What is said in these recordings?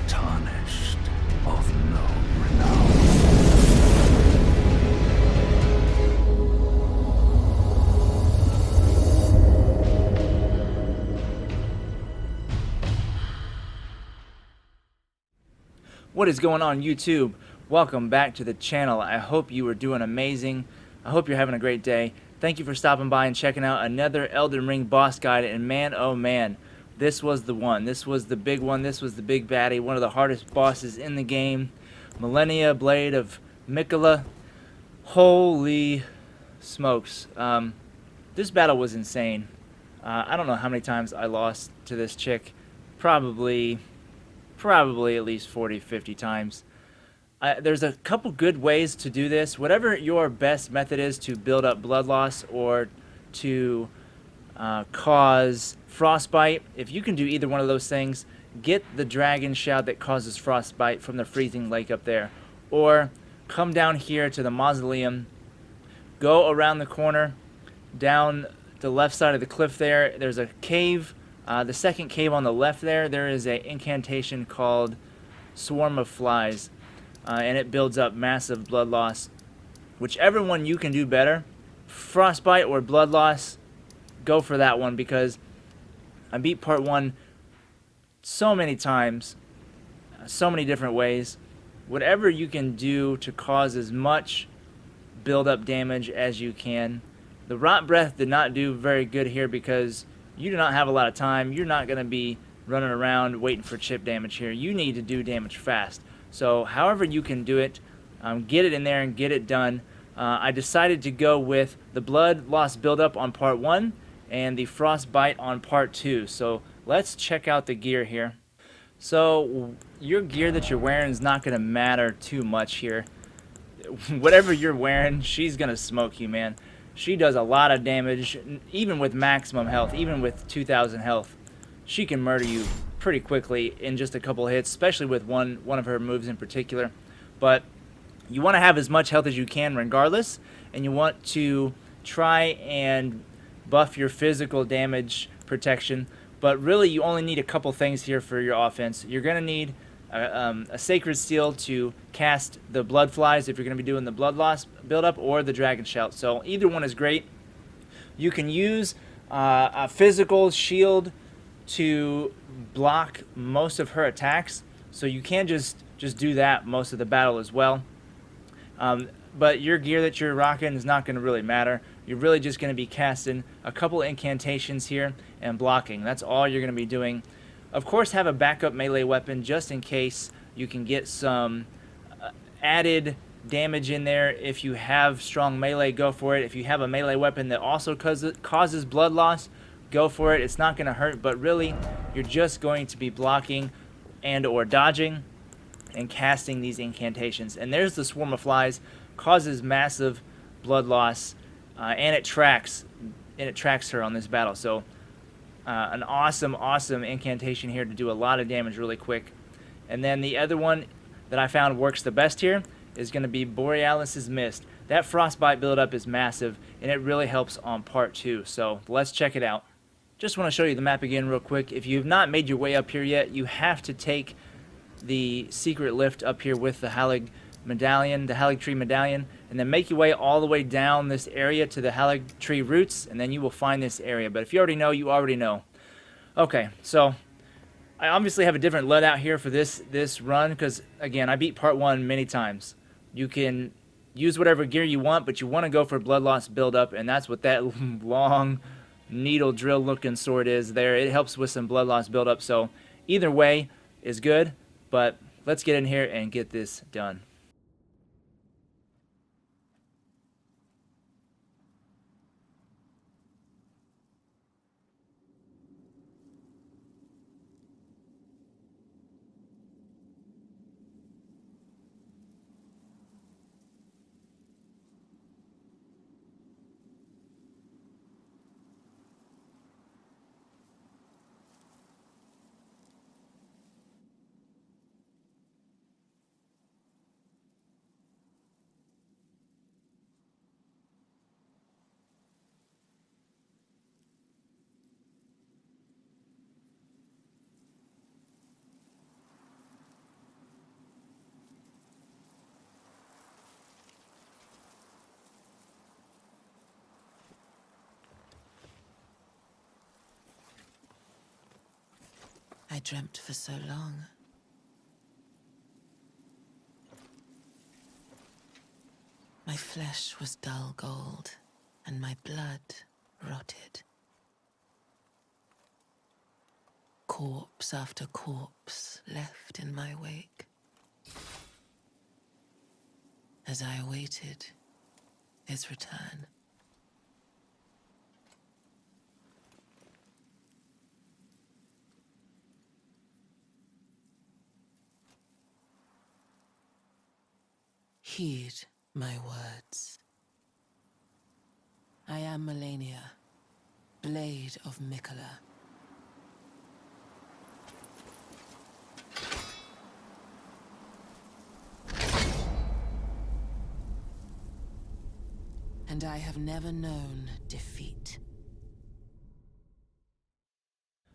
tarnished, of no renown. What is going on, YouTube? Welcome back to the channel. I hope you are doing amazing. I hope you're having a great day. Thank you for stopping by and checking out another Elden Ring boss guide. And man, oh man, this was the one. This was the big one. This was the big baddie. One of the hardest bosses in the game. Malenia, Blade of Mikola. Holy smokes. This battle was insane. I don't know how many times I lost to this chick. Probably at least 40-50 times. There's a couple good ways to do this. Whatever your best method is to build up blood loss or to cause frostbite, if you can do either one of those things, get the dragon shout that causes frostbite from the freezing lake up there, or come down here to the mausoleum, go around the corner, down the left side of the cliff there. There's a cave. The second cave on the left there is an incantation called Swarm of Flies, and it builds up massive blood loss. Whichever one you can do better, frostbite or blood loss, go for that one, because I beat part 1 so many times, so many different ways. Whatever you can do to cause as much build up damage as you can. The Rot Breath did not do very good here because you do not have a lot of time. You're not going to be running around waiting for chip damage here. You need to do damage fast. So however you can do it, get it in there and get it done. I decided to go with the blood loss buildup on part 1 and the frostbite on part 2. So let's check out the gear here. So your gear that you're wearing is not going to matter too much here. Whatever you're wearing, she's going to smoke you, man. She does a lot of damage, even with maximum health, even with 2,000 health. She can murder you pretty quickly in just a couple hits, especially with one of her moves in particular. But you want to have as much health as you can regardless, and you want to try and buff your physical damage protection. But really, you only need a couple things here for your offense. You're going to need a Sacred Steel to cast the Blood Flies if you're going to be doing the Blood Loss buildup, or the Dragon Shout. So either one is great. You can use a physical shield to block most of her attacks, so you can just do that most of the battle as well. But your gear that you're rocking is not going to really matter. You're really just going to be casting a couple incantations here and blocking. That's all you're going to be doing. Of course, have a backup melee weapon just in case you can get some added damage in there. If you have strong melee, go for it. If you have a melee weapon that also causes blood loss, go for it. It's not going to hurt, but really, you're just going to be blocking and or dodging and casting these incantations. And there's the Swarm of Flies. Causes massive blood loss, and it tracks her on this battle. So an awesome incantation here to do a lot of damage really quick. And then the other one that I found works the best here is going to be Borealis' Mist. That frostbite buildup is massive, and it really helps on part 2. So let's check it out. Just want to show you the map again real quick. If you've not made your way up here yet, you have to take the secret lift up here with the Halig medallion, the Halig tree medallion, and then make your way all the way down this area to the Halig tree roots, and then you will find this area. But if you already know, you already know. Okay, so I obviously have a different loadout here for this run because, again, I beat part 1 many times. You can use whatever gear you want, but you want to go for blood loss buildup, and that's what that long needle drill looking sword is there. It helps with some blood loss buildup, so either way is good, but let's get in here and get this done. I dreamt for so long. My flesh was dull gold, and my blood rotted. Corpse after corpse left in my wake. As I awaited his return. Heed my words. I am Malenia, Blade of Mikola. And I have never known defeat.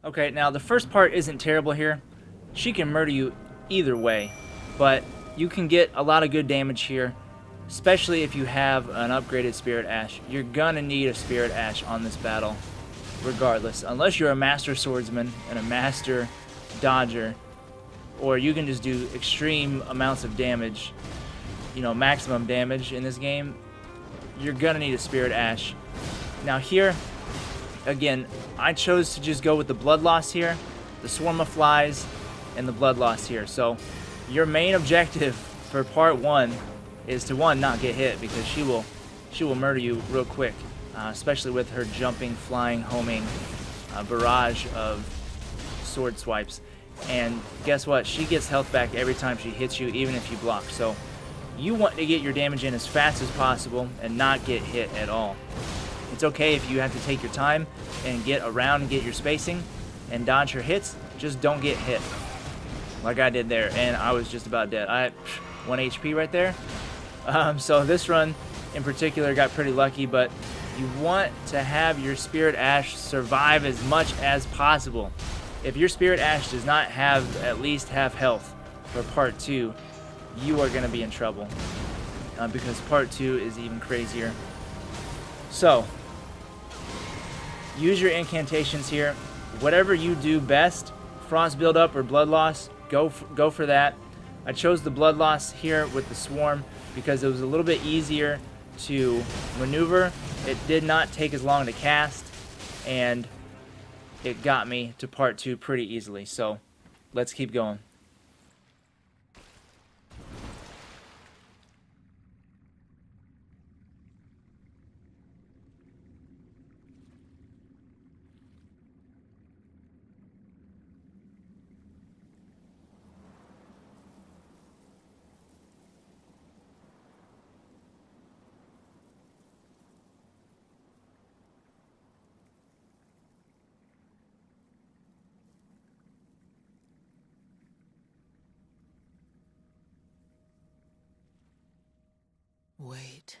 Okay, now the first part isn't terrible here. She can murder you either way, but you can get a lot of good damage here, especially if you have an upgraded Spirit Ash. You're gonna need a Spirit Ash on this battle, regardless. Unless you're a Master Swordsman and a Master Dodger, or you can just do extreme amounts of damage, you know, maximum damage in this game, you're gonna need a Spirit Ash. Now here, again, I chose to just go with the Blood Loss here, the Swarm of Flies, and the Blood Loss here. So your main objective for part 1 is to, one, not get hit, because she will murder you real quick, especially with her jumping, flying, homing barrage of sword swipes. And guess what? She gets health back every time she hits you, even if you block. So you want to get your damage in as fast as possible and not get hit at all. It's okay if you have to take your time and get around and get your spacing and dodge her hits. Just don't get hit like I did there, and I was just about dead. I 1 HP right there. So this run in particular got pretty lucky, but you want to have your Spirit Ash survive as much as possible. If your Spirit Ash does not have at least half health for part 2, you are going to be in trouble, because part 2 is even crazier. So use your incantations here. Whatever you do best, Frost Buildup or Blood Loss, go for that. I chose the Blood Loss here with the Swarm because it was a little bit easier to maneuver. It did not take as long to cast, and it got me to part 2 pretty easily. So let's keep going. Wait.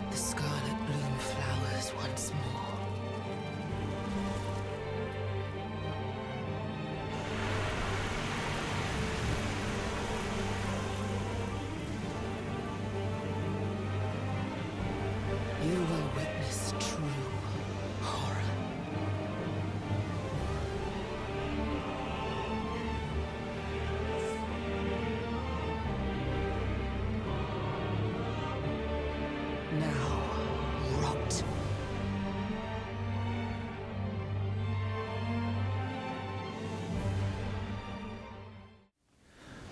The scarlet bloom flowers once more. You will witness true horror. Now, rot.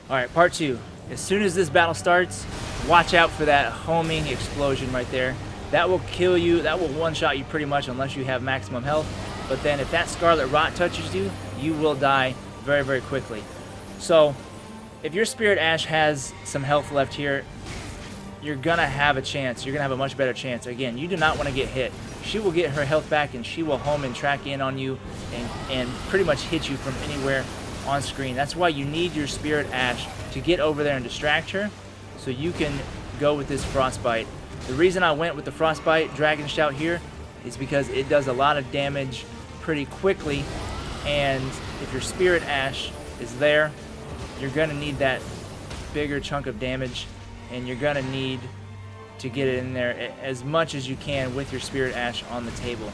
Alright, part 2. As soon as this battle starts, watch out for that homing explosion right there. That will kill you, that will one-shot you pretty much unless you have maximum health. But then if that Scarlet Rot touches you, you will die very, very quickly. So, if your Spirit Ash has some health left here, you're gonna have a chance. You're gonna have a much better chance. Again, you do not want to get hit. She will get her health back and she will home and track in on you and pretty much hit you from anywhere on screen. That's why you need your Spirit Ash to get over there and distract her, so you can go with this frostbite. The reason I went with the frostbite dragon shout here is because it does a lot of damage pretty quickly, and if your spirit ash is there, you're gonna need that bigger chunk of damage, and you're gonna need to get it in there as much as you can with your spirit ash on the table.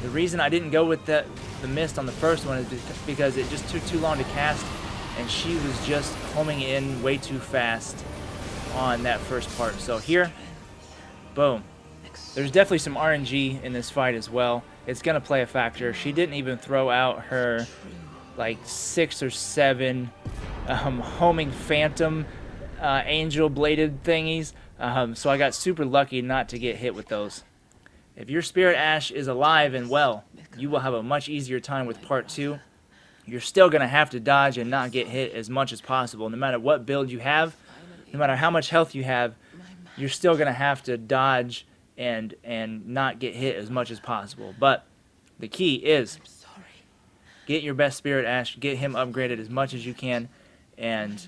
The reason I didn't go with the mist on the first one is because it just took too long to cast, and she was just homing in way too fast on that first part. So here, boom. There's definitely some RNG in this fight as well. It's gonna play a factor. She didn't even throw out her like 6 or 7 homing phantom angel bladed thingies, so I got super lucky not to get hit with those. If your spirit ash is alive and well, you will have a much easier time with part 2. You're still gonna have to dodge and not get hit as much as possible. No matter what build you have, no matter how much health you have, you're still gonna have to dodge and not get hit as much as possible. But the key is get your best spirit ash, get him upgraded as much as you can, and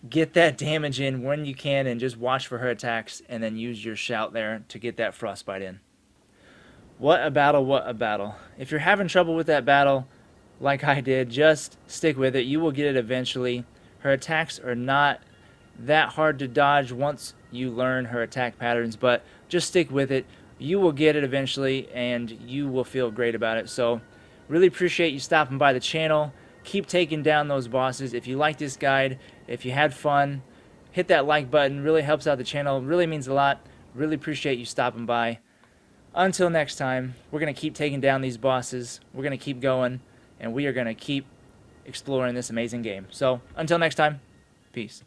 get that damage in when you can, and just watch for her attacks, and then use your shout there to get that frostbite in. What a battle, what a battle. If you're having trouble with that battle, like I did, just stick with it. You will get it eventually. Her attacks are not that hard to dodge once you learn her attack patterns, but just stick with it. You will get it eventually, and you will feel great about it. So really appreciate you stopping by the channel. Keep taking down those bosses. If you like this guide, if you had fun, hit that like button. Really helps out the channel. Really means a lot. Really appreciate you stopping by. Until next time, we're going to keep taking down these bosses. We're going to keep going, and we are going to keep exploring this amazing game. So until next time, peace.